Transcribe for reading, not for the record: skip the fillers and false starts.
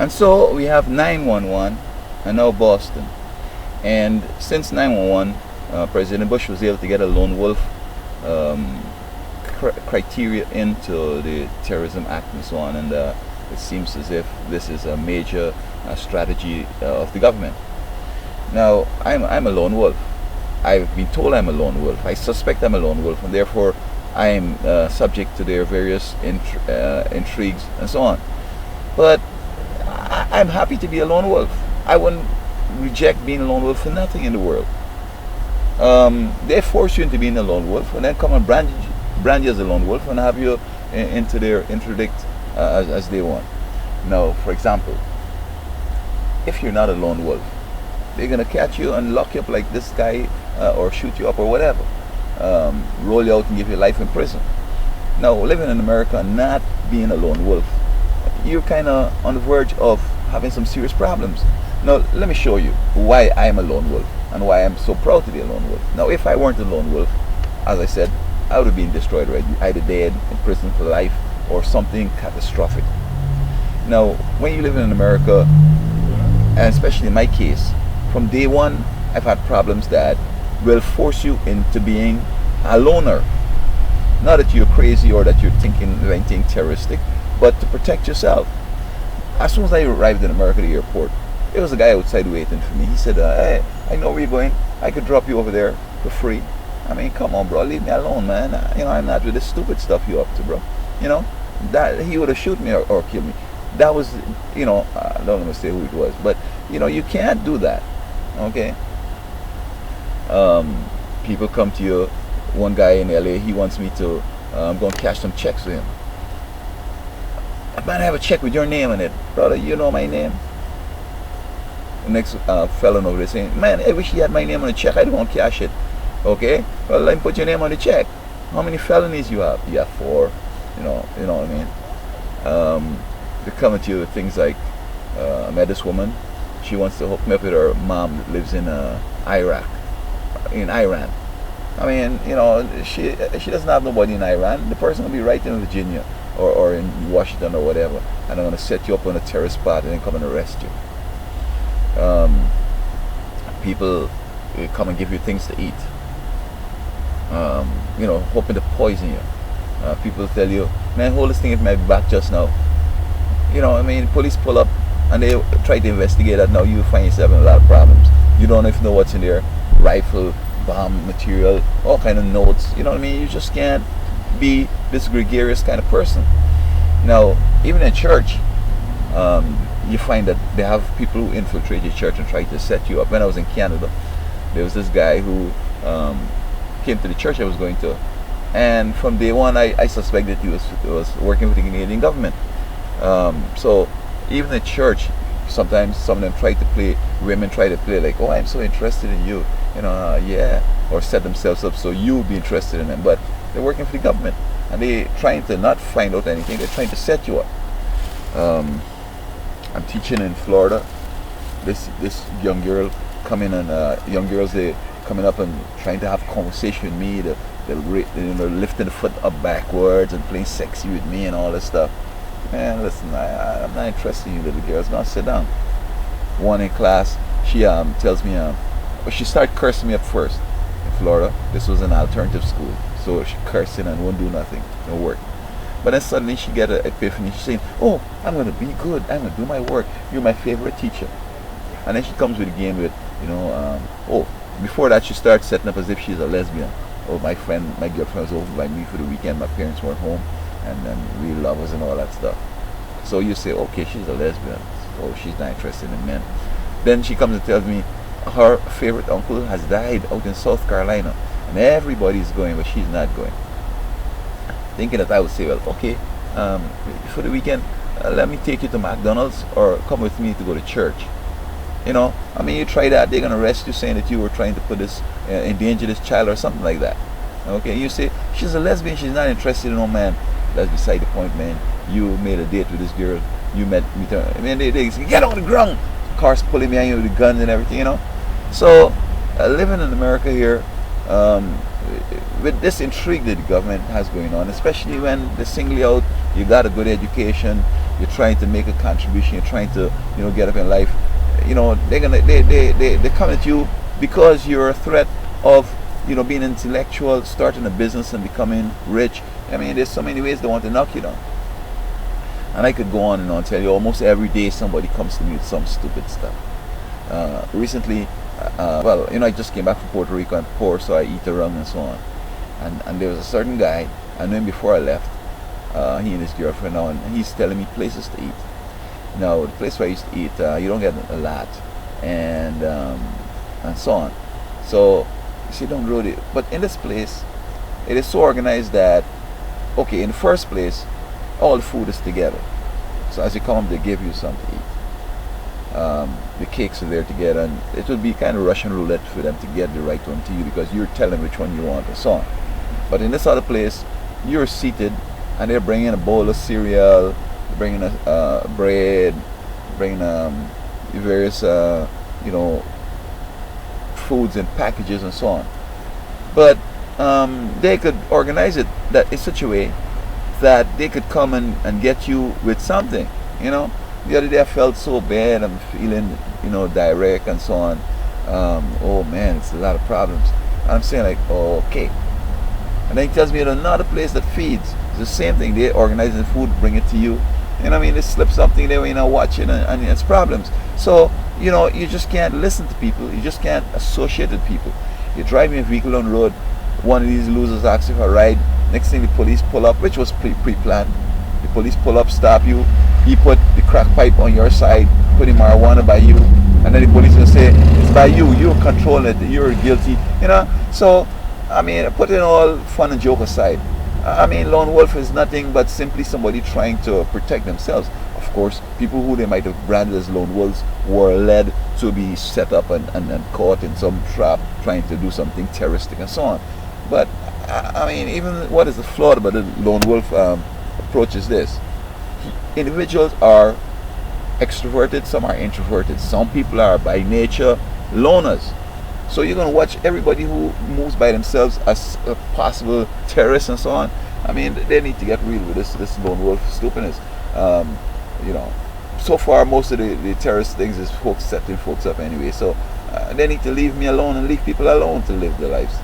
And so we have 911 and now Boston. And since 911, President Bush was able to get a lone wolf um, criteria into the Terrorism Act and so on. And it seems as if this is a major strategy of the government. Now, I'm a lone wolf. I've been told I'm a lone wolf. I suspect I'm a lone wolf, and therefore I am subject to their various intrigues and so on. But I'm happy to be a lone wolf. I wouldn't reject being a lone wolf for nothing in the world. They force you into being a lone wolf, and then come and brand you as a lone wolf and have you into their interdict as they want. Now, for example, if you're not a lone wolf, they're gonna catch you and lock you up like this guy, or shoot you up or whatever, roll you out and give you life in prison. Now, living in America and not being a lone wolf, you're kind of on the verge of having some serious problems. Now, let me show you why I'm a lone wolf and why I'm so proud to be a lone wolf. Now, if I weren't a lone wolf, as I said, I would have been destroyed already, either dead, in prison for life, or something catastrophic. Now, when you live in America, and especially in my case, from day one, I've had problems that will force you into being a loner. Not that you're crazy or that you're thinking of anything terroristic, but to protect yourself. As soon as I arrived in America at the airport, there was a guy outside waiting for me. He said, hey, I know where you're going. I could drop you over there for free. I mean, come on, bro, leave me alone, man. I'm not with this stupid stuff you up to, bro. That he would have shoot me or killed me. That was, I don't want to say who it was, but you can't do that. Okay. People come to you. One guy in LA, he wants me to go and cash some checks with him. Man, I have a check with your name on it, brother. You know my name. The next fellow over there saying, man, I wish you had my name on the check. I don't want to cash it. Okay. Well, let me put your name on the check. How many felonies you have? You have 4. You know what I mean. They come at you with things like, I met this woman. She wants to hook me up with her mom that lives in Iran. I mean, she doesn't have nobody in Iran. The person will be right in Virginia or in Washington or whatever, and I'm going to set you up on a terrorist spot and then come and arrest you. People come and give you things to eat, hoping to poison you. People tell you, man, hold this thing in my back just now. Police pull up and they try to investigate that. Now you find yourself in a lot of problems. You don't even know what's in there. Rifle, bomb material, all kind of notes. You know what I mean? You just can't be this gregarious kind of person. Now, even in church, you find that they have people who infiltrate your church and try to set you up. When I was in Canada, there was this guy who came to the church I was going to, and from day one I suspected he was working with the Canadian government. So even at church, sometimes some of them women try to play like, oh, I'm so interested in you, yeah, or set themselves up so you'll be interested in them, but they're working for the government and they're trying to not find out anything. They're trying to set you up. I'm teaching in Florida. This young girl coming and young girls, they coming up and trying to have a conversation with me. They're lifting the foot up backwards and playing sexy with me and all this stuff. Man, listen, I'm not interested in you little girls. Now sit down. One in class, she tells me, she started cursing me up first in Florida. This was an alternative school, so she cursing and won't do nothing, no work. But then suddenly she get an epiphany. She's saying, oh, I'm going to be good. I'm going to do my work. You're my favorite teacher. And then she comes with a game with, before that she starts setting up as if she's a lesbian. Oh, my girlfriend was over by me for the weekend. My parents weren't home. And then we lovers and all that stuff. So you say, okay, she's a lesbian. Oh, she's not interested in men. Then she comes and tells me her favorite uncle has died out in South Carolina. And everybody's going, but she's not going. Thinking that I would say, well, okay, for the weekend, let me take you to McDonald's or come with me to go to church. You try that, they're going to arrest you saying that you were trying to put endanger this child or something like that. Okay, you say, she's a lesbian, she's not interested in no man. That's beside the point, man. You made a date with this girl, you met her. I mean, they say, get on the ground. Cars pulling behind you with the guns and everything, So, living in America here, with this intrigue that the government has going on, especially when they single you out, you got a good education, you're trying to make a contribution, you're trying to, get up in life, they come at you because you're a threat of, being intellectual, starting a business and becoming rich. I mean, there's so many ways they want to knock you down. And I could go on and on, tell you almost every day somebody comes to me with some stupid stuff. Recently, I just came back from Puerto Rico and poor, so I eat around and so on. And there was a certain guy, I knew him before I left, he and his girlfriend now, and he's telling me places to eat. Now, the place where I used to eat, you don't get a lot, and so on. So, you see, don't really, but in this place, it is so organized that, okay, in the first place, all the food is together. So as you come, they give you something to eat. The cakes are there together, and it would be kind of Russian roulette for them to get the right one to you because you're telling which one you want and so on. But in this other place, you're seated, and they're bringing a bowl of cereal, bringing a bread, bringing various foods and packages and so on. But they could organize it that in such a way that they could come and get you with something. The other day I felt so bad, I'm feeling direct and so on. Oh man, it's a lot of problems. I'm saying like, oh, okay. And then he tells me at another place that feeds, it's the same thing. They organize the food, bring it to you. They slip something there when you're not watching, and it's problems. So you just can't listen to people. You just can't associate with people. You're driving a vehicle on the road, one of these losers asks you for a ride. Next thing the police pull up, which was pre-planned. The police pull up, stop you. He put the crack pipe on your side, put the marijuana by you, and then the police will say, it's by you, you're controlling it, you're guilty. So, putting all fun and joke aside, lone wolf is nothing but simply somebody trying to protect themselves. Of course, people who they might have branded as lone wolves were led to be set up and caught in some trap trying to do something terroristic and so on. But even what is the flaw about the lone wolf approach is this: individuals are extroverted, some are introverted. Some people are by nature loners. So you're going to watch everybody who moves by themselves as a possible terrorist and so on. They need to get real with this lone wolf stupidness. So far most of the terrorist things is folks setting folks up anyway. So they need to leave me alone and leave people alone to live their lives.